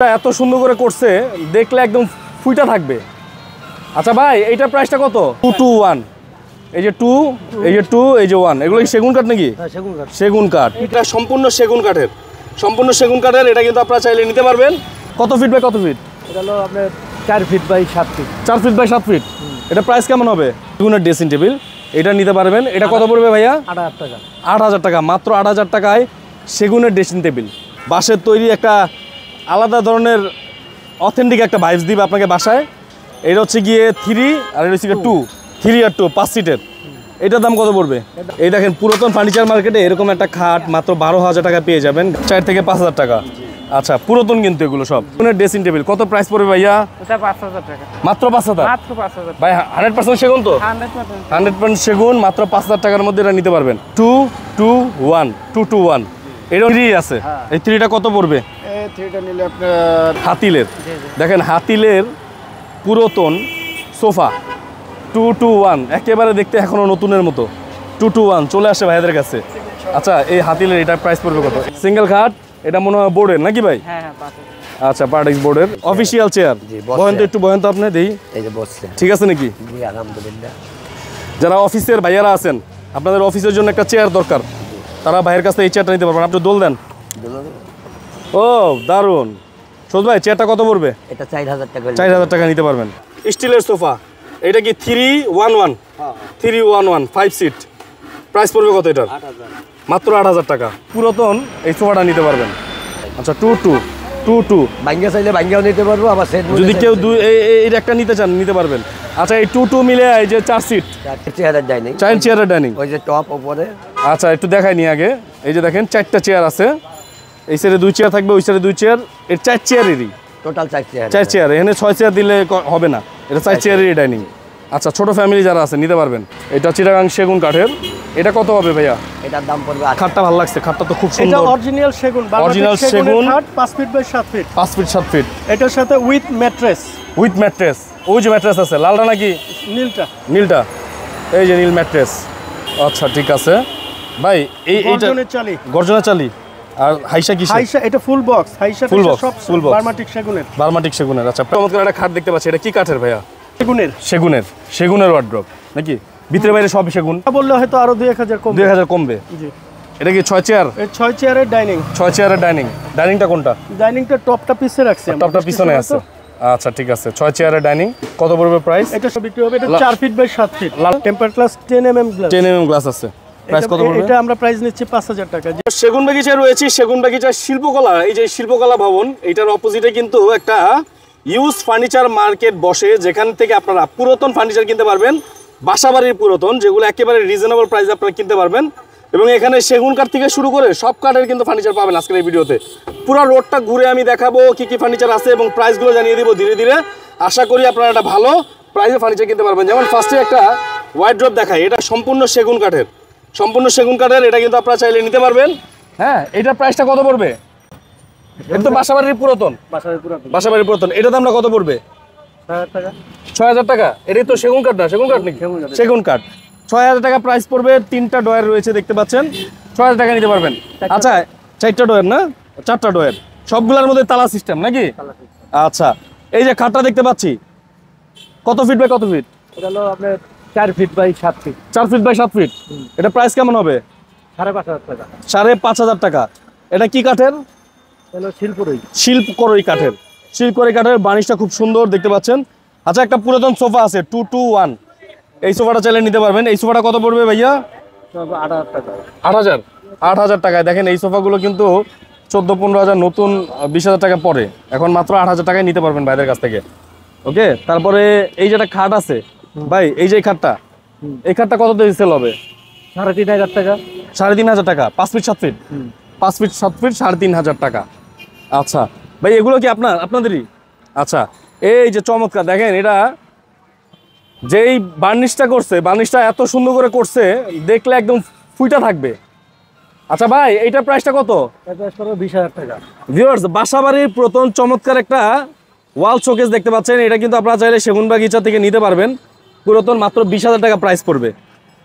এত সুন্দর করে করছে দেখলে একদম ফুইটা থাকবে। আচ্ছা ভাই এইটার প্রাইসটা কত? 221, এই যে 2, এই যে 2, এই যে 1, এগুলো কি সেগুন কাঠ নাকি? সেগুন কাঠ। এটা সম্পূর্ণ সেগুন কাঠের, সম্পূর্ণ সেগুন কাঠের। এটা কিন্তু আপনারা চাইলে নিতে পারবেন। কত ফিট বাই কত ফিট? এটা হলো আপনার 4 feet by 7 feet. 4 feet by 7 feet. এটা প্রাইস কেমন হবে? সেগুনের ড্রেসিং টেবিল এটা নিতে পারবেন। এটা কত পড়বে ভাইয়া? 8000 টাকা। 8000 টাকা, মাত্র 8000 টাকায় সেগুনের ড্রেসিং টেবিল। বাঁশের তৈরি একটা আলাদা ধরনের অথেন্টিক একটা ভাইবস দিবে আপনাকে বাসায়। এটা হচ্ছে গিয়ে 3 আর এটা হচ্ছে গিয়ে 2, 3 আর 2 5 সিটের। এটার দাম কত পড়বে? এই দেখেন পুরাতন ফার্নিচার মার্কেটে এরকম একটা খাট মাত্র 12,000 টাকা পেয়ে যাবেন, 4 থেকে 5,000 টাকা। আচ্ছা পুরাতন কিন্তু এগুলো সব। ড্রেসিং টেবিল কত প্রাইস পড়বে ভাইয়া? এটা 5000 টাকা। মাত্র 5000? মাত্র 5000 ভাই 100% সেগুন তো? 100% সেগুন, মাত্র 5000 টাকার মধ্যে এটা নিতে পারবেন। 221 এটা 3 আছে। এই 3টা কত পড়বে? এই 3টা নিলে আপনার হাতিলের। দেখেন হাতিলের পুরাতন সোফা 221, একেবারে দেখতে এখনো নতুনের মতো। 221 চলে আসে ভাইদের কাছে। আচ্ছা এই হাতিলের এটার প্রাইস পড়বে কত? সিঙ্গেল খাট, এটা মনে হয় বোর্ডের নাকি ভাই? হ্যাঁ হ্যাঁ আচ্ছা পার্টিক্স বোর্ডের অফিসিয়াল চেয়ার। বহেন তো একটু বহেন তো আপনি দেই। এই যে বসছে। ঠিক আছে নাকি? জি আলহামদুলিল্লাহ। যারা অফিসের ভাইয়ারা আছেন, আপনাদের অফিসের জন্য একটা চেয়ার দরকার, তারা ভাইয়ের কাছে এই চেয়ারটা নিতে পারবেন। আপনি দোল দেন। ও দারুন। সোজ ভাই চেয়ারটা কত পড়বে? এটা 4000 টাকা। 4000 টাকা নিতে পারবেন। স্টিলের সোফা, এটা কি 311? 311 5 সিট। প্রাইস পড়বে কত এটার? 8000। মাত্র 8000 টাকা। পুরাতন এই সোফাটা নিতে পারবেন। আচ্ছা 22 ভাঙ্গা চাইলে ভাঙ্গাও নিতে পারবো, আবার সেট যদি কেউ এই একটা নিতে চান নিতে পারবেন। আচ্ছা এই 22 মিলে এই যে 4 সিট, 4 চেয়ারের ডাইনিং। 4 চেয়ারের ডাইনিং। ওই যে টপ উপরে। আচ্ছা একটু দেখাই নি আগে। এই যে দেখেন 4টা চেয়ার আছে, এই সাইডে 2 চেয়ার থাকবে, ওই সাইডে 2 চেয়ার। এর 4 চেয়ারেরই টোটাল 4 চেয়ার। 4 চেয়ার, এখানে 6 চেয়ার দিলে হবে না, এটা 4 চেয়ারেরই ডাইনিং। আচ্ছা ছোট ফ্যামিলি যারা আছে নিতে পারবেন। এটা চিটাগাং সেগুন কাঠের। এটা কত হবে ভাইয়া? এটার দাম পড়বে। খাটটা ভালো লাগছে, খাটটা তো খুব এটা সুন্দর। অরিজিনাল সেগুন, অরিজিনাল সেগুন, 5 feet by 7 feet. 5 feet 7 feet. এটার সাথে উইথ ম্যাট্রেস। With mattress. ওই যে ম্যাট্রেস আছে লালটা নাকি নীলটা? নীলটা, এই যে নীল ম্যাট্রেস। আচ্ছা ঠিক আছে ভাই। এইটা গর্জনের চালি। গর্জনের চালি। আর হাইসা কি? হাইসা এটা ফুল বক্স, হাইসা ফুল বক্স, সব ফুল বক্স বার্মাটিক সেগুনের। বার্মাটিক সেগুনের। আচ্ছা চমৎকার একটা খাট দেখতে পাচ্ছি। এটা কি কাঠের ভাইয়া? সেগুনের। সেগুনের ওয়ার্ড্রপ নাকি? ভিতরে বাইরে সব সেগুন? বললে হয়তো আরো 2000 কম। 2000 কমবে। জি। এটা কি 6 চেয়ার? এই 6 চেয়ারের ডাইনিং। 6 চেয়ারের ডাইনিং। ডাইনিংটা কোনটা? ডাইনিংটা টপটা পিছে রাখছি আমরা। টপটা পিছনে আছে। আচ্ছা ঠিক আছে। 6 চেয়ারের ডাইনিং কত পড়বে প্রাইস? এটা সব বিক্রি হবে। এটা 4 feet by 7 feet. Temper glass 10 mm glass. 10 mm glass আছে। প্রাইস কত পড়বে? এটা আমরা প্রাইস নিচ্ছি 5000 টাকা। সেগুন বাগিচায় রয়েছে। সেগুন বাগিচার শিল্পকলা, এই যে শিল্পকলা ভবন, এটার অপোজিটে কিন্তু একটা ইউজ ফার্নিচার মার্কেট বসে, যেখান থেকে আপনারা পুরাতন ফার্নিচার কিনতে পারবেন, বাসাবাড়ির পুরাতন, যেগুলো একেবারে রিজনেবল প্রাইসে আপনারা কিনতে পারবেন। এবং এখানে সেগুন কাঠ থেকে শুরু করে সব কাঠের কিন্তু ফার্নিচার পাবেন আজকের এই ভিডিওতে। পুরো রোডটা ঘুরে আমি দেখাবো কি কি ফার্নিচার আছে এবং প্রাইসগুলো জানিয়ে দিব ধীরে ধীরে। আশা করি আপনারা একটা ভালো প্রাইসে ফার্নিচার কিনতে পারবেন। যেমন ফার্স্টে একটা ওয়ার্ড্রপ দেখাই, এটা সম্পূর্ণ সেগুন কাঠের, সম্পূর্ণ সেগুন কাঠের। এটা কিন্তু আপনারা চাইলে নিতে পারবেন। হ্যাঁ এটার প্রাইসটা কত পড়বে? এটা তো বাসাবাড়ির পুরাতন। বাসাবাড়ির পুরাতন। এটার দামটা কত পড়বে? 6000 টাকা। 6000 টাকা। এটাই তো সেগুন কাঠ না? সেগুন কাঠ নাকি? সেগুন কাঠ। 6000 টাকা প্রাইস পড়বে। 3টা ডয়ার রয়েছে দেখতে পাচ্ছেন, 6000 টাকা নিতে পারবেন। আচ্ছা 4টা ডয়ার না? 4টা ডয়ার, সবগুলোর মধ্যে তালা সিস্টেম নাকি? আচ্ছা এই যে খাটটা দেখতে পাচ্ছি, কত ফিট বাই কত ফিট? এটা হলো আপনার 4 feet by 7 feet. 4 feet by 7 feet. এটা প্রাইস কেমন হবে? 5500 টাকা। 5500 টাকা। এটা কি কাঠের? হলো শিল্পরই। শিল্পকরই কাঠের। শিল্পকরই কাঠের, বার্নিশটা খুব সুন্দর দেখতে পাচ্ছেন। আচ্ছা একটা পুরাতন সোফা আছে 221, এই সোফাটা চাইলে নিতে পারবেন। এই সোফাটা কত পড়বে ভাইয়া? 8000 টাকা। 8000 টাকায়। দেখেন এই সোফাগুলো কিন্তু 14-15 হাজার, নতুন 20,000 টাকা পরে, এখন মাত্র 8000 টাকায় নিতে পারবেন ভাইদের কাছ থেকে। ওকে তারপরে এই যে একটা খাট আছে ভাই, এই যে খাটটা, এই খাটটা কত দিয়ে সেল হবে? 3500 টাকা। 3500 টাকা। 5 ফিট 7 ফিট। 5 ফিট 7 ফিট 3500 টাকা। আচ্ছা ভাই এগুলো কি আপনাদেরই? আচ্ছা এই যে চমৎকার দেখেন, এটা যেই বার্নিশটা করছে, বার্নিশটা এত সুন্দর করে করছে দেখলে একদম ফুইটা থাকবে। আচ্ছা ভাই এইটার প্রাইসটা কত? প্রাইস পড়বে 20000 টাকা। ভিউয়ার্স বাসাবাড়ির প্রথম চমৎকার একটা ওয়াল শোকেস দেখতে পাচ্ছেন। এটা কিন্তু আপনারা চাইলে সেগুন বাগিচা থেকে নিতে পারবেন। পুরাতন মাত্র 20000 টাকা প্রাইস পড়বে।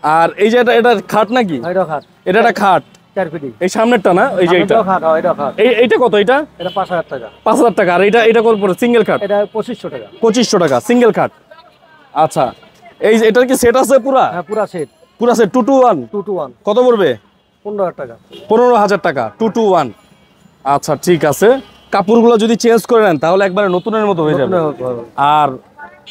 আর এই যে এটা খাট নাকি? এটা খাট। এটা একটা খাট। 4 ফিট। এই সামনেরটা না, এই যে এটা খাট, এটা খাট। এইটা কত? এটা এটা 5000 টাকা। 5000 টাকা। আর এটা কত পড়ে সিঙ্গেল খাট? এটা 2500 টাকা। 2500 টাকা সিঙ্গেল খাট। আচ্ছা, এই যে এটার কি সেট আছে পুরা? হ্যাঁ, পুরা সেট। পুরা সেট 2 to 1 2 to 1 কত পড়বে? 15000 টাকা। 15000 টাকা 2 to 1। আচ্ছা ঠিক আছে, কাপড়গুলো যদি চেঞ্জ করে নেন তাহলে একবারে নতুনের মতো হয়ে যাবে। আর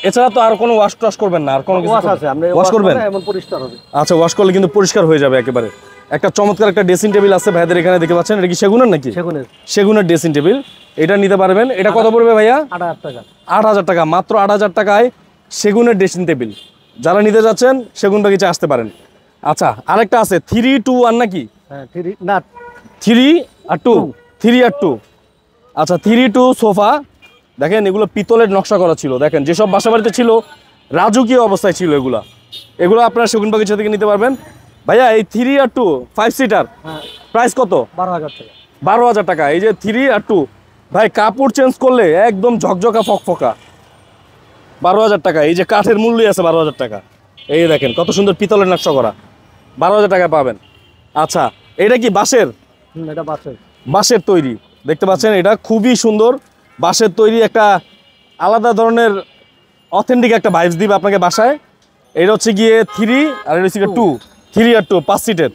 এছাড়া তো আর কোনো ওয়াশ টশ করবেন না? আর কোনো কিছু ওয়াশ আছে, আপনি ওয়াশ করবেন? এমন পরিষ্কার হবে। আচ্ছা, ওয়াশ করলে কিন্তু পরিষ্কার হয়ে যাবে একেবারে। একটা চমৎকার একটা ড্রেসিং টেবিল আছে ভাইদের এখানে, দেখতে পাচ্ছেন। এটা কি সেগুনের নাকি? সেগুনের। সেগুনের ড্রেসিং টেবিল, এটা নিতে পারবেন। এটা কত পড়বে ভাইয়া? 8000 টাকা। 8000 টাকা, মাত্র 8000 টাকায় সেগুনের ড্রেসিং টেবিল। যারা নিতে যাচ্ছেন সেগুন বাগিচা আসতে পারেন। আচ্ছা, আরেকটা আছে 3 to 1 নাকি? হ্যাঁ, 3 না 3 আর 2, 3 আর 2। আচ্ছা, 3 to সোফা। দেখেন এগুলো পিতলের নকশা করা ছিল। দেখেন যেসব বাসা বাড়িতে ছিল রাজকীয় অবস্থায় ছিল এগুলো আপনারা সেগুন বাগিচা থেকে নিতে পারবেন। ভাইয়া এই 3 আর 2 5 সিটার প্রাইস কত? 12000 টাকা। 12000 টাকা। এই যে 3 আর 2 ভাই, কাপড় চেঞ্জ করলে একদম ঝকঝকা ফকফকা। 12000 টাকা। এই যে কাঠের মূল্যই আছে 12000 টাকা। এই দেখেন কত সুন্দর পিতলের নকশা করা, 12000 টাকা পাবেন। আচ্ছা, এটা কি বাঁশের? এটা বাসের। বাঁশের তৈরি, দেখতে পাচ্ছেন। এটা খুবই সুন্দর বাঁশের তৈরি, একটা আলাদা ধরনের অথেন্টিক একটা ভাইবস দিবে আপনাকে বাসায়। এটা হচ্ছে গিয়ে 3 আর এটা হচ্ছে গিয়ে 2, 3 আর 2 5 সিটের।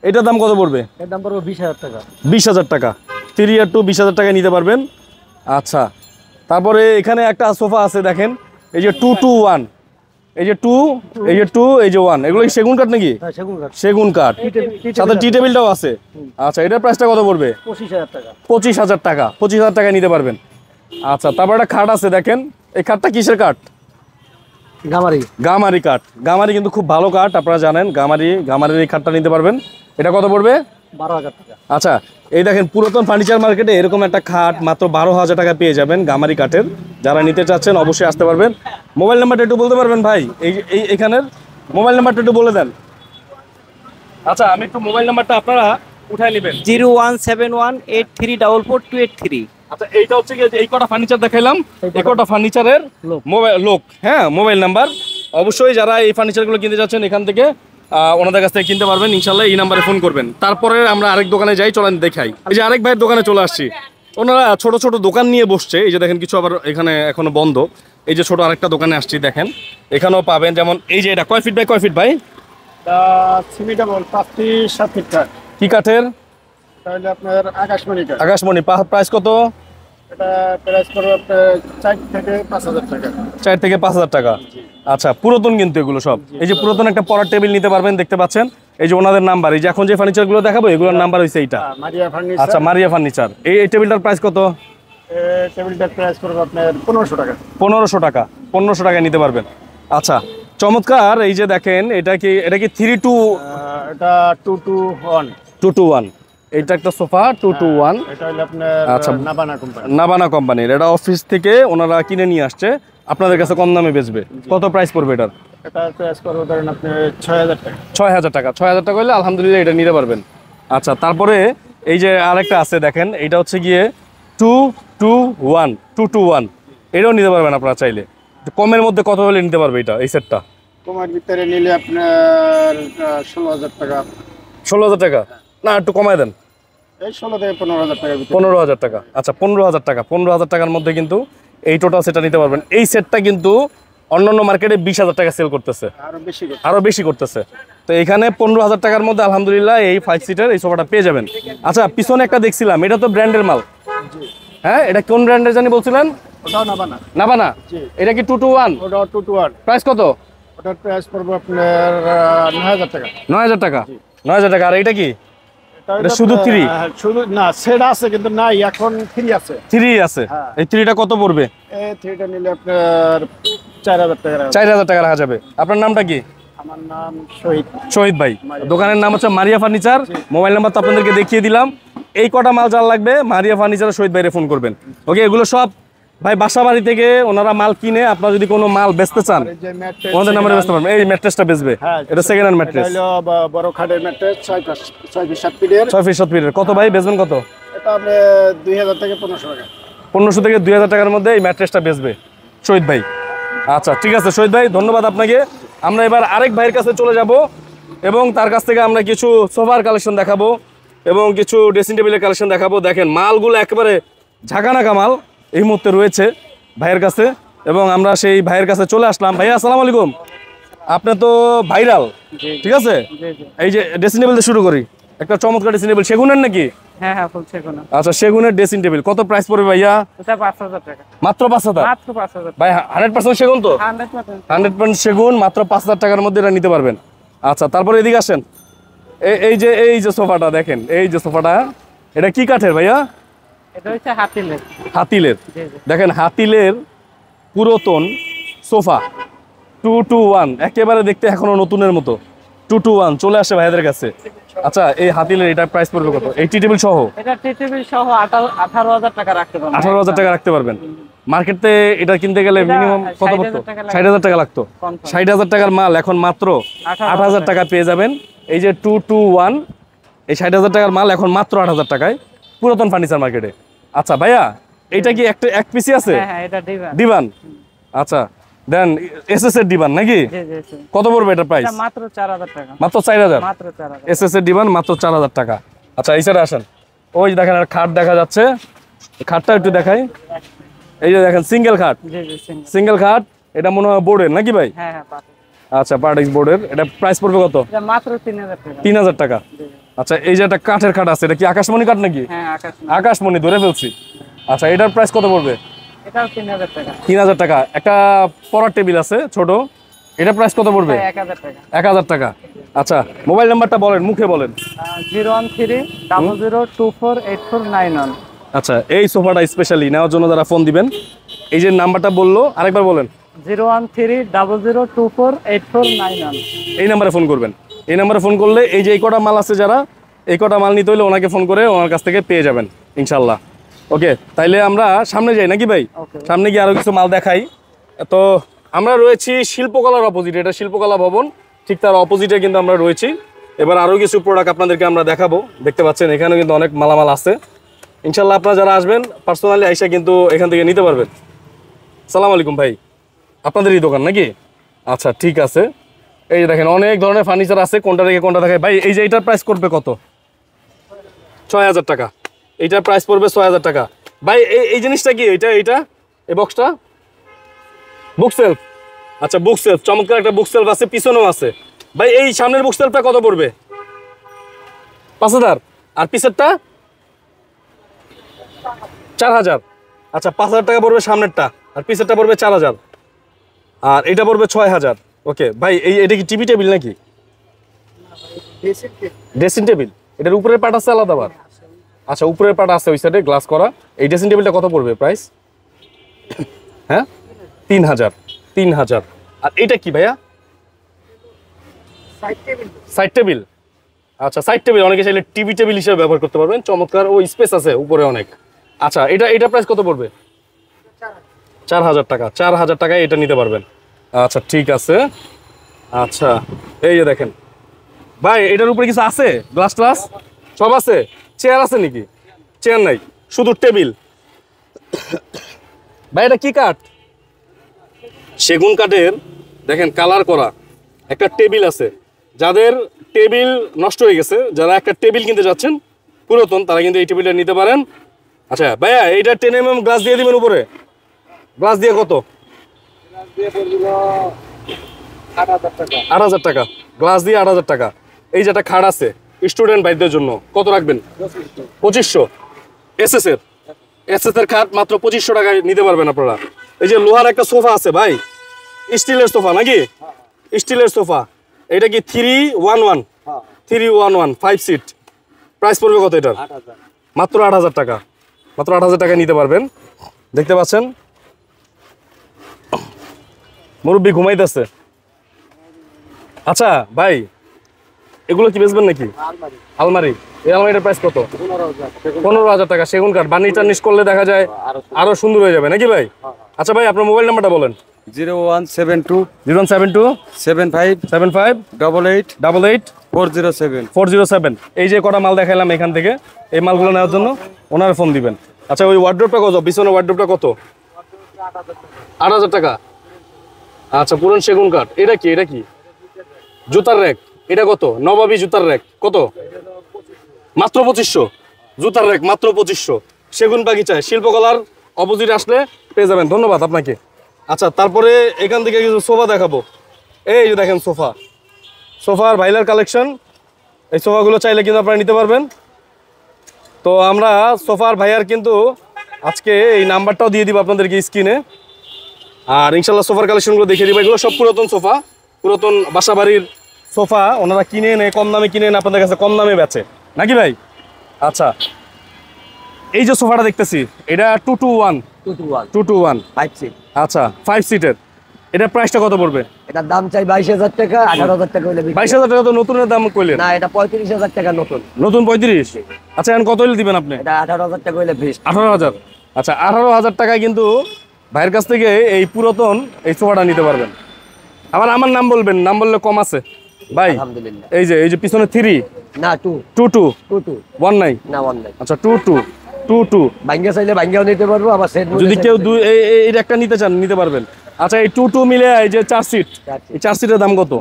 এটার দাম কত পড়বে? এর দাম পড়বে 20000 টাকা। 20000 টাকা। 3 আর 2 20000 টাকায় নিতে পারবেন। আচ্ছা, তারপরে এখানে একটা সোফা আছে দেখেন, এই যে 2 to 1, এই যে 2, এই যে 2, এই যে 1। এগুলো কি সেগুন কাঠ নাকি? হ্যাঁ, সেগুন কাঠ। সেগুন কাঠ, সাথে টি টেবিলটাও আছে। আচ্ছা, এটার প্রাইসটা কত পড়বে? 25000 টাকা। 25000 টাকা। 25000 টাকায় নিতে পারবেন। আচ্ছা, তারপর একটা খাট আছে দেখেন। এই খাটটা কিসের কাঠ? গামারি। গামারি কাঠ। গামারি কিন্তু খুব ভালো কাঠ, আপনারা জানেন। গামারির এই খাটটা নিতে পারবেন। এটা কত পড়বে? 12000 টাকা। আচ্ছা, এই দেখেন পুরাতন ফার্নিচার মার্কেটে এরকম একটা খাট মাত্র 12000 টাকা পেয়ে যাবেন গামারি কাঠের। যারা নিতে চাচ্ছেন অবশ্যই আসতে পারবেন। মোবাইল নাম্বারটা একটু বলতে পারবেন ভাই? এখানের মোবাইল নাম্বারটা একটু বলে দেন। আচ্ছা, আমি একটু মোবাইল নাম্বারটা আপনারা উঠাই নেবেন। 01718344283। আচ্ছা, এইটা হচ্ছে গিয়ে এই কটা ফার্নিচার দেখাইলাম, এই কটা ফার্নিচারের মোবাইল হ্যাঁ, মোবাইল নাম্বার। অবশ্যই যারা এই ফার্নিচারগুলো কিনতে যাচ্ছেন এখান থেকে ওনাদের কাছ থেকে কিনতে পারবেন ইনশাল্লাহ। এই নাম্বারে ফোন করবেন। তারপরে আমরা আরেক দোকানে যাই, চলেন দেখাই। এই যে আরেক ভাইয়ের দোকানে চলে আসছি। ওনারা ছোট ছোট দোকান নিয়ে বসছে। এই যে দেখেন কিছু আবার এখানে এখনো বন্ধ। এই যে ছোট আরেকটা দোকানে আসছি, দেখেন এখানেও পাবেন। যেমন এই যে এটা কয় ফিট বাই কয় ফিট ভাই? সিমিডাবল 5 ফিট 7 ফিট কাঠ। কি কাঠের? তাহলে আপনার আকাশমণি কাঠ। আকাশমণি। প্রাইস কত? এটা প্রাইস পড়বে আপনার 4 থেকে 5000 টাকা। 4 থেকে 5000 টাকা। আচ্ছা, পুরাতন কিন্তু এগুলো সব। এই যে পুরাতন একটা পড়ার টেবিল নিতে পারবেন, দেখতে পাচ্ছেন। এই যে ওনাদের নাম্বার, এই যে এখন যে ফার্নিচারগুলো দেখাবো এগুলোর নাম্বার হইছে এইটা। মারিয়া ফার্নিচার। আচ্ছা, মারিয়া ফার্নিচার। এই টেবিলটার প্রাইস কত? টেবিলটার প্রাইস পড়বে আপনার 1500 টাকা। 1500 টাকা। 1500 টাকায় নিতে পারবেন। আচ্ছা, চমৎকার। এই যে দেখেন এটা কি 3 to এটা 2 to 1। 2 to 1। এইটা একটা সোফা 2 to 1। এটা হলো আপনার আচ্ছা, নাবানা কোম্পানি। নাবানা কোম্পানির। এটা অফিস থেকে ওনারা কিনে নিয়ে আসছে, আপনাদের কাছে কম দামে বেচবে। কত প্রাইস পড়বে এটার? এটা প্রাইস পড়বে ধরেন আপনি 6000 টাকা। 6000 টাকা। 6000 টাকা হলে আলহামদুলিল্লাহ এটা নিতে পারবেন। আচ্ছা, তারপরে এই যে আরেকটা আছে দেখেন, এটা হচ্ছে গিয়ে 2 to 1, 2 to 1। এটাও নিতে পারবেন আপনারা চাইলে। কমের মধ্যে কত হলে নিতে পারবে এটা, এই সেটটা? কমার ভিতরে নিলে আপনার 16000 টাকা। 16000 টাকা না, একটু কমায় দেন। এই 16 থেকে 15000 টাকার ভিতরে। 15000 টাকা। আচ্ছা, 15000 টাকা। 15000 টাকার মধ্যে কিন্তু এই টোটাল সেটটা নিতে পারবেন। এই সেটটা কিন্তু অন্যান্য মার্কেটে 20000 টাকা সেল করতেছে, আরো বেশি করতেছে। তো এখানে 15000 টাকার মধ্যে আলহামদুলিল্লাহ এই 5 সিটার এই সোফাটা পেয়ে যাবেন। আচ্ছা, পিছনে একটা দেখছিলাম, এটা তো ব্র্যান্ডের মাল। হ্যাঁ, এটা কোন ব্র্যান্ডের জানি বলছিলেন? ওটাও নাবানা। নাবানা। এটা কি 2 to 1? ওটাও 2 to 1। প্রাইস কত? ওটার প্রাইস পড়বে আপনার 9000 টাকা। 9000 টাকা। 9000 টাকা। আর এটা কি? এটা শুধু 3? শুধু না, সেট আছে কিন্তু নাই, এখন 3 আছে। 3 আছে। এই 3টা কত পড়বে? এই 3টা নিলে আপনার 4000 টাকা। 4000 টাকা রাখা যাবে। আপনার নামটা কি? আমার নাম শহীদ। শহীদ ভাই। দোকানের নাম হচ্ছে মারিয়া ফার্নিচার। মোবাইল নাম্বার তো আপনাদেরকে দেখিয়ে দিলাম। এই কটা মাল যার লাগবে মারিয়া ফার্নিচার শহীদ ভাইরে ফোন করবেন। ওকে, এগুলো সব ভাই বাসা বাড়ি থেকে ওনারা মাল কিনে, আপনারা যদি কোনো মাল বেচতে চান ওনাদের নাম্বারে বেচতে পারবেন। এই ম্যাট্রেসটা বেচবে, এটা সেকেন্ড হ্যান্ড ম্যাট্রেস। এটা হলো বড় খাটের ম্যাট্রেস 6 ফিট 7 ফিটের। 6 ফিট 7 ফিটের। কত ভাই বেচবেন কত? এটা আপনি 2000 থেকে 1500 টাকা। 1500 থেকে 2000 টাকার মধ্যে এই ম্যাট্রেসটা বেচবে শহীদ ভাই। আচ্ছা, ঠিক আছে শহীদ ভাই, ধন্যবাদ আপনাকে। আমরা এবার আরেক ভাইয়ের কাছে চলে যাব এবং তার কাছ থেকে আমরা কিছু সোফার কালেকশন দেখাবো। এবং কিছু ড্রেসিং টেবিলের কালেকশন দেখাবো। দেখেন মালগুলো একেবারে ঝাঁকানাকা মাল এই মুহূর্তে রয়েছে ভাইয়ের কাছে, এবং আমরা সেই ভাইয়ের কাছে চলে আসলাম। ভাইয়া আসসালামু আলাইকুম। আপনি তো ভাইরাল, ঠিক আছে। এই যে ড্রেসিং টেবিল দিয়ে শুরু করি, একটা চমৎকার ড্রেসিং টেবিল, সেগুনের নাকি? হ্যাঁ হ্যাঁ, ফুল সেগুন। আচ্ছা, সেগুনের ড্রেসিং টেবিল কত প্রাইস পড়বে ভাইয়া? এটা 5000 টাকা। মাত্র 5000? মাত্র 5000 ভাই 100% সেগুন তো? 100%। 100% সেগুন, মাত্র 5000 টাকার মধ্যে এটা নিতে পারবেন। আচ্ছা, তারপরে এদিকে আসেন। এই যে সোফাটা দেখেন, এই যে সোফাটা, এটা কি কাঠের ভাইয়া? এটা হচ্ছে হাতিলের। হাতিলের। জি জি। দেখেন হাতিলের পুরাতন সোফা 221, একেবারে দেখতে এখনো নতুনের মতো। 221 চলে আসে ভাইদের কাছে। আচ্ছা, এই হাতিলের এটা প্রাইস পড়বে কত? এই টি টেবিল সহ? এটা টি টেবিল সহ 18000 টাকা রাখতে পারবেন। 18000 টাকা রাখতে পারবেন। মার্কেটে এটা কিনতে গেলে এটা মিনিমাম কত পড়তো? 60,000 টাকা লাগতো। 60,000 টাকার মাল এখন মাত্র 8000 টাকা পেয়ে যাবেন। এই যে 221, এই 60,000 টাকার মাল এখন মাত্র 8000 টাকায় পুরাতন ফার্নিচার মার্কেটে। আচ্ছা ভাইয়া, এটা কি এক পিসি আছে? হ্যাঁ, এটা ডিভান। ডিভান। আচ্ছা, দেন এসএস এর ডিভান নাকি? জি জি জি। কত পড়বে এটা প্রাইস? এটা মাত্র 4000 টাকা। মাত্র 4000? মাত্র 4000। এসএস এর ডিভান মাত্র 4000 টাকা। আচ্ছা, এই সাইডে আসেন। ওই যে দেখেন আর খাট দেখা যাচ্ছে, খাটটা একটু দেখাই। এই যে দেখেন সিঙ্গেল খাট। জি জি, সিঙ্গেল। সিঙ্গেল খাট, এটা মনে হয় বোর্ডের নাকি ভাই? হ্যাঁ হ্যাঁ, পাবেন। আচ্ছা, পার্টিক্স বোর্ডের। এটা প্রাইস পড়বে কত? এটা মাত্র 3000 টাকা। 3000 টাকা। জি জি। আচ্ছা, এই যে একটা কাঠের খাট আছে, এটা কি আকাশমণি কাঠ নাকি? হ্যাঁ, আকাশ। আকাশমণি ধরে ফেলছি। আচ্ছা, এটার প্রাইস কত পড়বে? এটাও 3000 টাকা। 3000 টাকা। একটা পড়ার টেবিল আছে ছোট, এটা প্রাইস কত পড়বে? 1000 টাকা। 1000 টাকা। আচ্ছা, মোবাইল নাম্বারটা বলেন, মুখে বলেন। 01300248491। আচ্ছা, এই সোফাটা স্পেশালি নেওয়ার জন্য যারা ফোন দিবেন, এই যে নাম্বারটা বললো আরেকবার বলেন। 01300248491। এই নাম্বারে ফোন করবেন। এই নাম্বারে ফোন করলে এই যে এই কটা মাল আছে, যারা এই কটা মাল নিতে হলে ওনাকে ফোন করে ওনার কাছ থেকে পেয়ে যাবেন ইনশাল্লাহ। ওকে, তাইলে আমরা সামনে যাই নাকি ভাই? সামনে গিয়ে আরো কিছু মাল দেখাই। তো আমরা রয়েছি শিল্পকলার অপোজিটে, এটা শিল্পকলা ভবন, ঠিক তার অপোজিটে কিন্তু আমরা রয়েছি। এবার আরো কিছু প্রোডাক্ট আপনাদেরকে আমরা দেখাবো। দেখতে পাচ্ছেন এখানে কিন্তু অনেক মালামাল আছে। ইনশাল্লাহ আপনারা যারা আসবেন পার্সোনালি আইসা কিন্তু এখান থেকে নিতে পারবেন। সালাম আলাইকুম ভাই, আপনাদেরই দোকান নাকি? আচ্ছা, ঠিক আছে। এই যে দেখেন অনেক ধরনের ফার্নিচার আছে, কোনটা রেখে কোনটা দেখায় ভাই। এই যে এটার প্রাইস করবে কত? 6000 টাকা। এইটার প্রাইস পড়বে 6000 টাকা। ভাই এই জিনিসটা কি? এইটা এই বক্সটা বুক সেলফ। আচ্ছা, বুক সেলফ, চমৎকার একটা বুক সেলফ আছে, পিছনেও আছে। ভাই এই সামনের বুক সেলফটা কত পড়বে? 5000। আর পিছেরটা 4000। আচ্ছা, 5000 টাকা পড়বে সামনেরটা, আর পিছেরটা পড়বে 4000, আর এটা পড়বে 6000। ওকে ভাই, এটা কি টিভি টেবিল নাকি? Dressing table. এটার উপরের পার্ট আছে আলাদা আবার? আচ্ছা, উপরের পার্ট আছে ওই সাইডে গ্লাস করা। এই ড্রেসিং টেবিলটা কত পড়বে প্রাইস? হ্যাঁ, 3000। আর এটা কি ভাইয়া? Side table. আচ্ছা, সাইড টেবিল অনেকে চাইলে টিভি টেবিল হিসেবে ব্যবহার করতে পারবেন, চমৎকার। ও স্পেস আছে উপরে অনেক। আচ্ছা, এটা প্রাইস কত পড়বে? 4000 টাকা। 4000 টাকায় এটা নিতে পারবেন। আচ্ছা, ঠিক আছে। আচ্ছা, এই যে দেখেন ভাই, এটার উপরে কিছু আছে? গ্লাস ট্লাস সব আছে? চেয়ার আছে নাকি? চেয়ার নাই, শুধু টেবিল। ভাই এটা কি কাঠ? সেগুন কাঠের। দেখেন কালার করা একটা টেবিল আছে। যাদের টেবিল নষ্ট হয়ে গেছে, যারা একটা টেবিল কিনতে যাচ্ছেন পুরাতন, তারা কিন্তু এই টেবিলটা নিতে পারেন। আচ্ছা ভাইয়া, এইটা 10 mm গ্লাস দিয়ে দিবেন উপরে। গ্লাস দিয়ে কত? 8000 টাকা। গ্লাস দিয়ে 8000 টাকা। এই যে একটা খাট আছে স্টুডেন্ট ভাইদের জন্য, কত রাখবেন? 2500। এসএস এর খাট মাত্র 2500 টাকায় নিতে পারবেন আপনারা। এই যে লোহার একটা সোফা আছে ভাই, স্টিলের সোফা নাকি? স্টিলের সোফা। এটা কি 311? 311 5 সিট। প্রাইস পড়বে কত এটার? মাত্র 8000 টাকা। মাত্র 8000 টাকা নিতে পারবেন। দেখতে পাচ্ছেন মুরব্বি ঘুমাইতেছে। আচ্ছা ভাই, এগুলো কি বেচবেন নাকি? আলমারি। এই আলমারিটার প্রাইস কত? 15000 টাকা। সেগুন কাঠ, বার্নিশ টার্নিশ করলে দেখা যায় আরো সুন্দর হয়ে যাবে নাকি ভাই? আচ্ছা ভাই, আপনার মোবাইল নাম্বারটা বলেন। 0172 0172 75 75 88 88 407 407। এই যে কটা মাল দেখাইলাম এখান থেকে, এই মালগুলো নেওয়ার জন্য ওনারা ফোন দিবেন। আচ্ছা, ওই ওয়ার্ড্রোবটা কত? পিছনে ওয়ার্ড্রোবটা কত? 8000 টাকা। আচ্ছা, পুরান সেগুন কাঠ। এটা কি? জুতার র্যাক। এটা কত? নবাবী জুতার র্যাক কত? মাত্র 2500 জুতার রেক মাত্র 2500 সেগুন বাগিচায় শিল্পকলার অপোজিট আসলে পেয়ে যাবেন। ধন্যবাদ আপনাকে। আচ্ছা, তারপরে এখান থেকে কিছু সোফা দেখাবো। এই যে দেখেন সোফার ভাইলার কালেকশন। এই সোফাগুলো চাইলে কিন্তু আপনারা নিতে পারবেন। তো আমরা সোফার ভাইয়ার কিন্তু আজকে এই নাম্বারটাও দিয়ে দিব আপনাদেরকে স্ক্রিনে। আর ইনশাল্লাহ সোফার কালেকশনগুলো দেখিয়ে দিব। এগুলো সব পুরাতন সোফা, পুরাতন বাসাবাড়ির সোফা। ওনারা কিনে এনে কম দামে কিনে এনে আপনাদের কাছে কম দামে বেচে নাকি ভাই? আচ্ছা, এই যে সোফাটা দেখতেছি এটা 221 5 সিট। আচ্ছা 5 সিটের। এটার প্রাইসটা কত পড়বে? এটার দাম চাই 22,000 টাকা, 18,000 টাকা হলে বিক্রি। 22,000 টাকা তো নতুনের দাম কইলেন না, এটা 35,000 টাকা নতুন। নতুন 35। আচ্ছা, এখন কত হলে দিবেন আপনি? এটা 18,000 টাকা হলে ফিক্স। 18,000। আচ্ছা, 18,000 টাকায় কিন্তু ভাইয়ের কাছ থেকে এই পুরাতন এই সোফাটা নিতে পারবেন। আবার আমার নাম বলবেন, নাম বললে কম আছে ভাই। আলহামদুলিল্লাহ। এই যে পিছনে 3 না 22 22 19 না 19। আচ্ছা 22 ভাঙ্গা চাইলে ভাঙ্গাও নিতে পারবো, আবার সেট যদি কেউ এই একটা নিতে চান নিতে পারবেন। আচ্ছা, এই 22 মিলে এই যে 4 সিট, এই 4 সিটের দাম কত?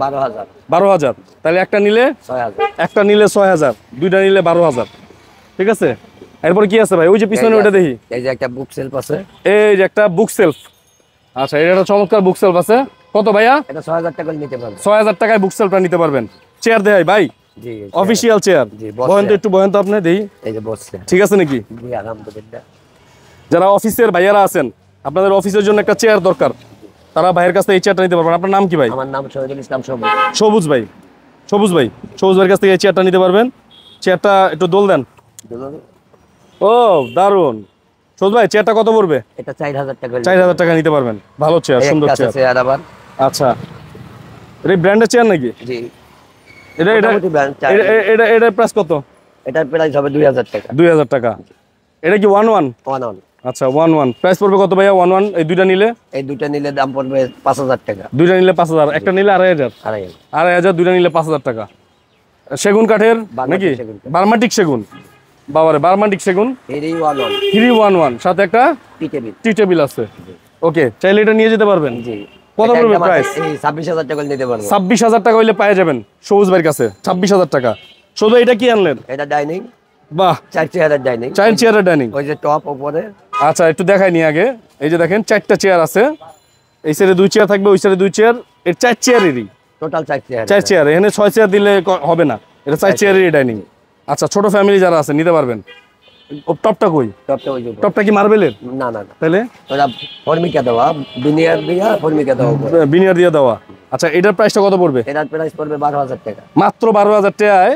12,000। তাহলে একটা নিলে 6,000, দুইটা নিলে 12,000। ঠিক আছে। এরপর কি আছে ভাই? ওই যে পিছনে ওটা দেখি। এই যে একটা বুক সেলফ আছে। এই যে একটা বুক সেলফ। আচ্ছা, এটা একটা চমৎকার বুক সেলফ আছে। কত ভাইয়া? এটা 6,000 টাকা নিতে পারবেন। 6,000 টাকায় বুক সেলফটা নিতে পারবেন। চেয়ার দেয় ভাই, জি অফিসিয়াল চেয়ার। জি, একটু বহেন তো আপনি দেই। এই যে বসছে। ঠিক আছে নাকি? জি আলহামদুলিল্লাহ। যারা অফিসের ভাইয়ারা আছেন, আপনাদের অফিসের জন্য একটা চেয়ার দরকার, তারা ভাইয়ের কাছ থেকে এই চেয়ারটা নিতে পারবেন। আপনার নাম কি ভাই? আমার নাম শহীদুল ইসলাম সবুজ। সবুজ ভাই। সবুজ ভাইয়ের কাছ থেকে এই চেয়ারটা নিতে পারবেন। চেয়ারটা একটু দোল দেন। ও দারুন। সবুজ ভাই, চেয়ারটা কত পড়বে? এটা 4,000 টাকা। 4,000 টাকা নিতে পারবেন। ভালো চেয়ার, সুন্দর চেয়ার। আবার আচ্ছা, এটা ব্র্যান্ডের চেয়ার নাকি? জি। এটার প্রাইস কত? এটার প্রাইস হবে 2,000 টাকা। 2,000 টাকা। এটা কি 1-1? 1-1। আচ্ছা 1-1। প্রাইস পড়বে কত ভাইয়া? 1-1 এই দুইটা নিলে? এই দুইটা নিলে দাম পড়বে 5,000 টাকা। দুইটা নিলে 5,000, একটা নিলে 2,500। 2,500, দুইটা নিলে 5,000 টাকা। সেগুন কাঠের নাকি? বার্মাটিক সেগুন। বাবারে, বার্মাটিক সেগুন। 3-1-1 সাথে একটা টি টেবিল আছে। ওকে, চাইলে এটা নিয়ে যেতে পারবেন। জি। কত পড়বে প্রাইস? 26,000 টাকা নিতে পারবো। 26,000 টাকা হইলে পেয়ে যাবেন সবুজ ভাইয়ের কাছে। 26,000 টাকা। শুধু এটা কি আনলেন? এটা ডাইনিং। বাহ, 4 চেয়ারের ডাইনিং। 4 চেয়ারের ডাইনিং। ওই যে টপ উপরে। আচ্ছা, একটু দেখাই নি আগে। এই যে দেখেন 4টা চেয়ার আছে। এই সাইডে 2 চেয়ার থাকবে, ওই সাইডে 2 চেয়ার। এর 4 চেয়ারেরই টোটাল 4 চেয়ার। 4 চেয়ার। এখানে 6 চেয়ার দিলে হবে না। এটা 4 চেয়ারেরই ডাইনিং। আচ্ছা, ছোট ফ্যামিলি যারা আছে নিতে পারবেন। টপটা কই? টপটা কি মার্বেলের? না, তাহলে ওটা ফর্মিকা দেওয়া, বিনিয়ার দিয়া ফর্মিকা দেওয়া। বিনিয়ার দিয়ে দেওয়া। আচ্ছা, এটার প্রাইসটা কত পড়বে? এটার প্রাইস পড়বে 12,000 টাকা। মাত্র 12,000 টাকায়।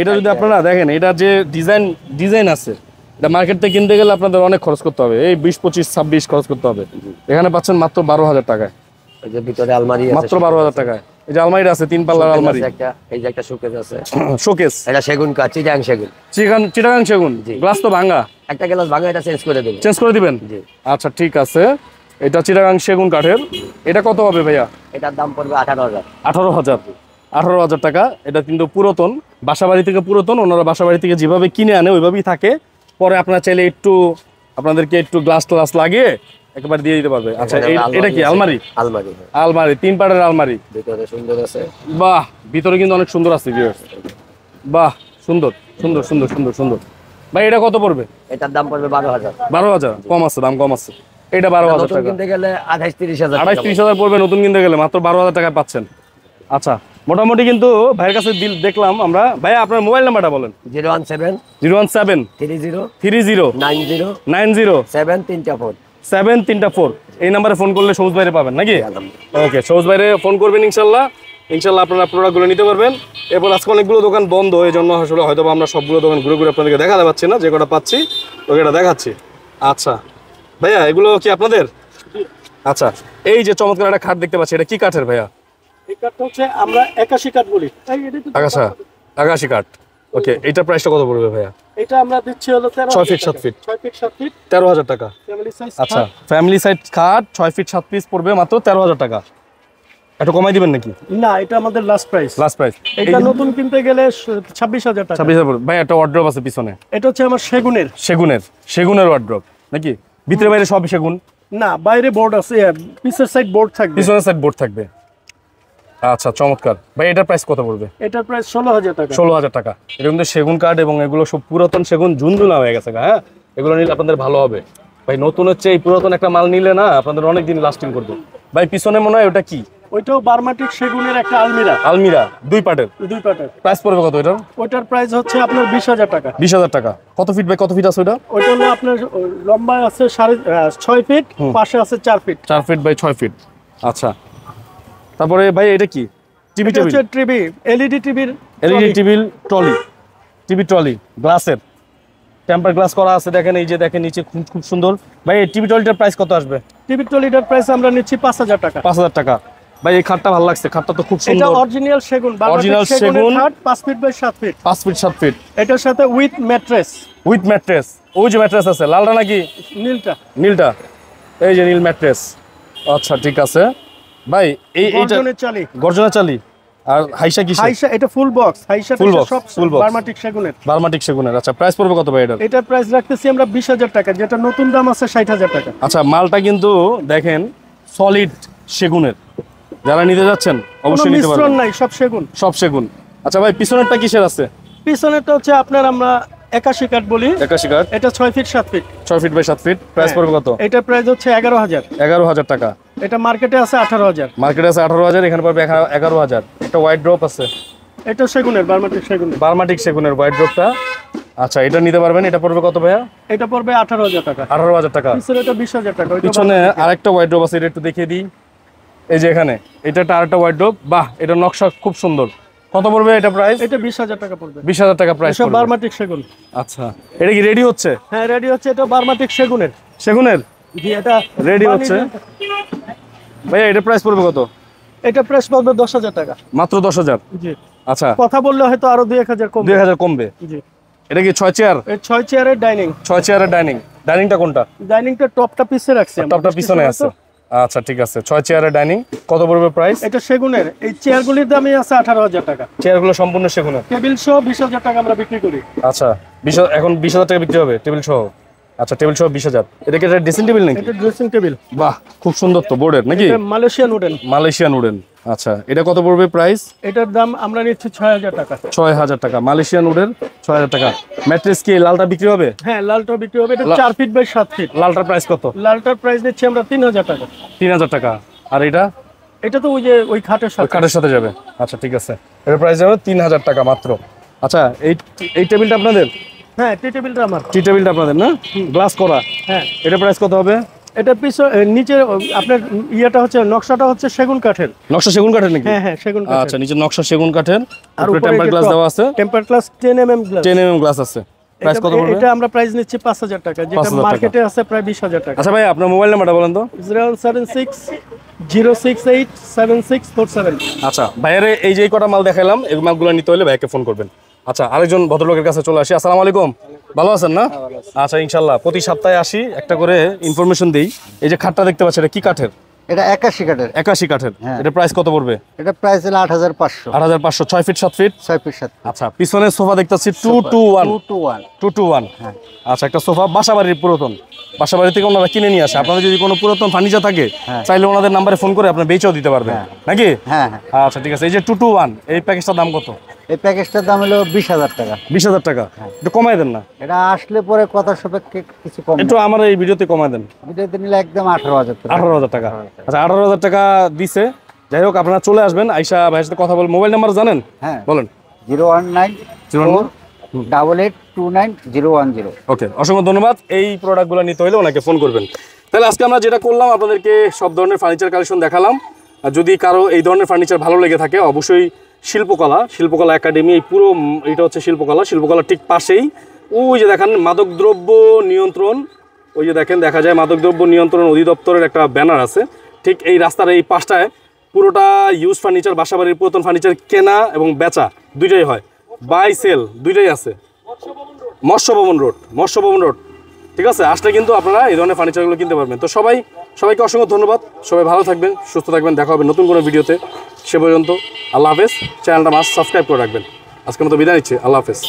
এটা যদি আপনারা দেখেন, এটা যে ডিজাইন আছে, এটা মার্কেট থেকে কিনতে গেলে আপনাদের অনেক খরচ করতে হবে। এই 20, 25, 26 খরচ করতে হবে। এখানে পাচ্ছেন মাত্র 12,000 টাকায়। এই যে ভিতরে আলমারি আছে, মাত্র 12,000 টাকায়। এই যে আলমারি আছে, 3 পাল্লার আলমারি। এই যে একটা শোকেস আছে। শোকেস। এটা সেগুন কাঠ, চিটাগাং সেগুন। চিটাগাং সেগুন। গ্লাস তো ভাঙা। একটা গ্লাস ভাঙা, এটা চেঞ্জ করে দেবেন। চেঞ্জ করে দিবেন? জি। আচ্ছা, ঠিক আছে। এটা চিটাগাং সেগুন কাঠের। এটা কত হবে ভাইয়া? এটার দাম পড়বে 18,000। 18,000 টাকা। এটা কিন্তু পুরাতন বাসাবাড়ি থেকে পুরাতন। ওনারা বাসাবাড়ি থেকে যেভাবে কিনে আনে ওইভাবেই থাকে। পরে আপনারা চাইলে আপনাদেরকে একটু গ্লাস লাগিয়ে একবার দিয়ে দিতে পারবে। আচ্ছা, এটা কি আলমারি? আলমারি 3 পাটের আলমারি। ভিতরে সুন্দর আছে। বাহ, ভিতরে কিন্তু অনেক সুন্দর আছে ভিউয়ার্স। বাহ, সুন্দর সুন্দর সুন্দর সুন্দর সুন্দর। ভাই, এটা কত পড়বে? এটার দাম পড়বে 12,000। 12,000? কম আছে, দাম কম আছে। এটা 12,000 টাকা। কিনতে গেলে 28-30,000। 28-30,000 পড়বে নতুন কিনতে গেলে, মাত্র 12,000 টাকায় পাচ্ছেন। আচ্ছা, মোটামুটি কিন্তু ভাইয়ের কাছে দেখলাম আমরা। ভাইয়া, আপনার মোবাইল নাম্বারটা বলেন। 017 30 90 734 এই নাম্বারে ফোন করলে সবুজ ভাইরে পাবেন নাকি? ওকে, সবুজ ভাইরে ফোন করবেন। ইনশাল্লাহ আপনারা প্রোডাক্টগুলো নিতে পারবেন। এরপর আজকে অনেকগুলো দোকান বন্ধ, এই জন্য আসলে হয়তো আমরা সবগুলো দোকান ঘুরে ঘুরে আপনাদেরকে দেখাতে পাচ্ছি না। যে কটা পাচ্ছি ওটা দেখাচ্ছি। আচ্ছা ভাইয়া, এগুলো কি আপনাদের? আচ্ছা, এই যে চমৎকার একটা খাট দেখতে পাচ্ছি, এটা কি কাঠের ভাইয়া? এই কাঠটা হচ্ছে আমরা 81 কাঠ বলি। আকাশি কাঠ। ওকে, এইটার প্রাইসটা কত পড়বে ভাইয়া? এটা আমরা দিচ্ছি হলো 6 ফিট 7 ফিট। 13,000 টাকা। Family size. আচ্ছা, ফ্যামিলি সাইজ খাট 6 ফিট 7 পিস পড়বে মাত্র 13,000 টাকা। একটু কমাই দিবেন নাকি? না, এটা আমাদের লাস্ট প্রাইস। এটা নতুন কিনতে গেলে 26,000 টাকা। 26,000 ভাই। একটা ওয়ার্ড্রপ আছে পিছনে। এটা হচ্ছে আমার সেগুনের ওয়ার্ড্রপ নাকি? ভিতরে বাইরে সব সেগুন? না, বাইরে বোর্ড আছে, পিছের সাইড বোর্ড থাকবে। পিছনের সাইড বোর্ড থাকবে। আচ্ছা চমৎকার ভাই, এটার প্রাইস কত পড়বে? এটার প্রাইস 16,000 টাকা। 16,000 টাকা। এটা কিন্তু সেগুন কাঠ এবং এগুলো সব পুরাতন সেগুন, ঝুনঝুনা হয়ে গেছে। হ্যাঁ, এগুলো নিলে আপনাদের ভালো হবে ভাই। নতুন হচ্ছে এই পুরাতন একটা মাল নিলে না আপনাদের অনেক দিন লাস্টিং করবে ভাই। পিছনে মনে হয় ওটা কি? ওইটাও বার্মাটিক সেগুনের একটা আলমিরা। আলমিরা 2 পার্টের। 2 পাটের। প্রাইস পড়বে কত এটার? ওইটার প্রাইস হচ্ছে আপনার 20,000 টাকা। 20,000 টাকা। কত ফিট বাই কত ফিট আছে ওটা? ওইটা হলো আপনার লম্বা আছে 6.5 ফিট, পাশে আছে 4 ফিট। 4 feet by 6 fit. আচ্ছা, তারপরে ভাই এটা কি? টিভি এটা হচ্ছে টিভি, এলইডি টিভির। এলইডি টিভির ট্রলি, টিভি ট্রলি গ্লাসের, টেম্পার গ্লাস করা আছে। দেখেন এই যে দেখেন নিচে খুব খুব সুন্দর ভাই। এই টিভি ট্রলিটার প্রাইস কত আসবে? টিভি ট্রলিটার প্রাইস আমরা নিচ্ছি 5,000 টাকা। 5,000 টাকা ভাই। এই খাটটা ভালো লাগছে, খাটটা তো খুব এটা সুন্দর। অরিজিনাল সেগুন, Original সেগুন। খাট 5 feet by 7 feet. 5 feet 7 feet. এটার সাথে উইথ ম্যাট্রেস। With mattress. ওই যে ম্যাট্রেস আছে লালটা নাকি নীলটা? নীলটা, এই যে নীল ম্যাট্রেস। আচ্ছা ঠিক আছে ভাই। এইটা গর্জনের চালি। গর্জনা চালি। আর হাইসা কি? হাইসা এটা ফুল বক্স, হাইসা Full box, সব full box। বার্মাটিক সেগুনের। বার্মাটিক সেগুনের। আচ্ছা প্রাইস পড়বে কত ভাই এটার? এটার প্রাইস রাখতেছি আমরা 20,000 টাকা, যেটা নতুন দাম আছে 60,000 টাকা। আচ্ছা, মালটা কিন্তু দেখেন সলিড সেগুনের। যারা নিতে যাচ্ছেন কোনো অবশ্যই নিতে মিশ্রণ পারবেন। নাই, সব সেগুন। সব সেগুন। আচ্ছা ভাই, পিছনেরটা কিসের আছে? পিছনেরটা হচ্ছে আপনার আমরা 81 কাঠ বলি। 81 কাঠ। এটা 6 feet 7 feet. 6 feet by 7 feet. Price পড়বে কত? এটার প্রাইস হচ্ছে 11,000। 11,000 টাকা। এটা মার্কেটে আছে 18,000। মার্কেটে আছে 18,000, এখানে পড়বে 11,000। একটা হোয়াইট ড্রপ আছে, এটা সেগুনের, বার্মাটিক সেগুনের। বার্মাটিক সেগুনের হোয়াইট ড্রপটা। আচ্ছা, এটা নিতে পারবেন। এটা পড়বে কত ভাইয়া? এটা পড়বে 18,000 টাকা। 18,000 টাকা। পিছনে এটা 20,000 টাকা। ওইটা পিছনে আরেকটা হোয়াইট ড্রপ আছে, এটা একটু দেখিয়ে দিই। এই যে এখানে এটা একটা আরেকটা হোয়াইট ড্রপ। বাহ, এটা নকশা খুব সুন্দর। কত পড়বে এটা প্রাইস? এটা 20,000 টাকা পড়বে। 20,000 টাকা প্রাইস সব পড়বে। বার্মাটিক সেগুন। আচ্ছা, এটা কি রেডি হচ্ছে? হ্যাঁ রেডি হচ্ছে, এটা বার্মাটিক সেগুনের। সেগুনের জি, এটা রেডি হচ্ছে ভাইয়া। এটা প্রাইস পড়বে কত? এটা প্রাইস পড়বে 10,000 টাকা। মাত্র 10,000। জি, আচ্ছা, কথা বললে হয়তো আরো 2-1,000 কম। 2,000 কমবে। জি, এটা কি 6 চেয়ার? এই 6 চেয়ারের ডাইনিং। 6 চেয়ারের ডাইনিং। ডাইনিংটা কোনটা? ডাইনিংটা টপটা পিছে রাখছি আমরা। টপটা পিছনে আছে। আচ্ছা ঠিক আছে। 6 চেয়ারের ডাইনিং। কত পড়বে প্রাইস? এটা সেগুনের। এই চেয়ারগুলির দামই আছে 18,000 টাকা। চেয়ারগুলো সম্পূর্ণ সেগুনের। টেবিল সহ 20,000 টাকা আমরা বিক্রি করি। আচ্ছা, এখন 20,000 টাকা বিক্রি হবে টেবিল সহ। আচ্ছা, টেবিল সহ 20,000। এটা কি একটা ড্রেসিং টেবিল নাকি? এটা ড্রেসিং টেবিল। বাহ, খুব সুন্দর তো, বোর্ডের নাকি? এটা মালয়েশিয়ান উডেন। Malaysian wooden. আচ্ছা, এটা কত পড়বে প্রাইস? এটার দাম আমরা নিচ্ছি 6,000 টাকা। 6,000 টাকা। মালয়েশিয়ান উডেন 6,000 টাকা। ম্যাট্রেস কি লালটা বিক্রি হবে? হ্যাঁ, লালটা বিক্রি হবে। এটা 4 ফিট বাই 7 ফিট। লালটার প্রাইস কত? লালটার প্রাইস নিচ্ছি আমরা 3,000 টাকা। 3,000 টাকা। আর এটা? এটা তো ওই যে ওই খাটের ওই সাথে। কাঠের সাথে যাবে। আচ্ছা ঠিক আছে, এটার প্রাইস যাবে 3,000 টাকা মাত্র। আচ্ছা, এই টেবিলটা আপনাদের? হ্যাঁ, টি টেবিলটা আমার। টি টেবিলটা আপনাদের না? গ্লাস করা। হ্যাঁ, এটা প্রাইস কত হবে? এটা নিচে আপনার ইয়েটা হচ্ছে, নকশাটা হচ্ছে সেগুন কাঠের। নকশা সেগুন কাঠের নাকি? হ্যাঁ হ্যাঁ, সেগুন কাঠের। আচ্ছা, নিচে নকশা সেগুন কাঠের। আর উপরে টেম্পার গ্লাস দেওয়া আছে। Temper glass 10 mm glass. 10 mm glass আছে। প্রাইস কত পড়বে? এটা আমরা প্রাইস নিচ্ছি 5,000 টাকা, যেটা 5,000 টাকা। মার্কেটে আছে প্রায় 20,000 টাকা। আচ্ছা ভাই, আপনার মোবাইল নাম্বারটা বলেন তো। 076 068 7647। আচ্ছা, ভাইয়ের এই যে কটা মাল দেখাইলাম, এই মালগুলো নিতে হলে ভাইকে ফোন করবেন। আচ্ছা, আরেকজন ভদ্রলোকের কাছে চলে আসি। আসসালামু আলাইকুম, ভালো আছেন না? আচ্ছা, ইনশাল্লাহ প্রতি সপ্তাহে আসি, একটা করে ইনফরমেশন দিই। এই যে খাটটা দেখতে পাচ্ছেন, এটা কি কাঠের? এটা 81 কাঠের। 81 কাঠের। হ্যাঁ। এটা প্রাইস কত পড়বে? এটা প্রাইস হলো 8,500। 8,500। 6 ফিট 7 ফিট। 6 feet 7 fit. আচ্ছা, পিছনে সোফা দেখতেছি 2 to 1। 2 to 1। 2 to 1। হ্যাঁ। আচ্ছা, একটা সোফা বাসাবাড়ির পুরাতন, বাসাবাড়ি থেকে ওনারা কিনে নিয়ে আসে। আপনাদের যদি কোনো পুরাতন ফার্নিচার থাকে, হ্যাঁ। চাইলে ওনাদের নাম্বারে ফোন করে আপনার বেচেও দিতে পারবেন নাকি? হ্যাঁ হ্যাঁ। আচ্ছা ঠিক আছে। এই যে 2 to 1 এই প্যাকেজটার দাম কত? এই প্যাকেজটার দাম হলো 20,000 টাকা। 20,000 টাকা। একটু কমায় দেন না? এটা আসলে পরে কথা সাপেক্ষে কিছু কম। একটু আমার এই ভিডিওতে কমায় দেন। ভিডিওতে নিলে একদম 18,000 টাকা। 18,000 টাকা। আচ্ছা, 18,000 টাকা দিছে। যাই হোক, আপনারা চলে আসবেন, আইসা ভাইয়ের সাথে কথা বল। মোবাইল নাম্বার জানেন? হ্যাঁ, বলেন। 01948881010। ওকে, অসংখ্য ধন্যবাদ। এই প্রোডাক্টগুলো নিতে হলে ওনাকে ফোন করবেন। তাহলে আজকে আমরা যেটা করলাম, আপনাদেরকে সব ধরনের ফার্নিচার কালেকশন দেখালাম। আর যদি কারো এই ধরনের ফার্নিচার ভালো লেগে থাকে, অবশ্যই শিল্পকলা একাডেমি, এই পুরো এটা হচ্ছে শিল্পকলা ঠিক পাশেই ওই যে দেখেন মাদকদ্রব্য নিয়ন্ত্রণ, ওই যে দেখেন দেখা যায় মাদকদ্রব্য নিয়ন্ত্রণ অধিদপ্তরের একটা ব্যানার আছে। ঠিক এই রাস্তার এই পাশটায় পুরোটা ইউজ ফার্নিচার, বাসাবাড়ির পুরাতন ফার্নিচার কেনা এবং বেচা দুইটাই হয়, বাই সেল দুইটাই আছে। মৎস্য ভবন রোড। ঠিক আছে, আসলে কিন্তু আপনারা এই ধরনের ফার্নিচারগুলো কিনতে পারবেন। তো সবাইকে অসংখ্য ধন্যবাদ। সবাই ভালো থাকবেন, সুস্থ থাকবেন। দেখা হবে নতুন কোনো ভিডিওতে। সে পর্যন্ত আল্লাহ হাফেজ। চ্যানেলটা মাস্ট সাবস্ক্রাইব করে রাখবেন। আজকের মতো বিদায় নিচ্ছি। আল্লাহ হাফেজ।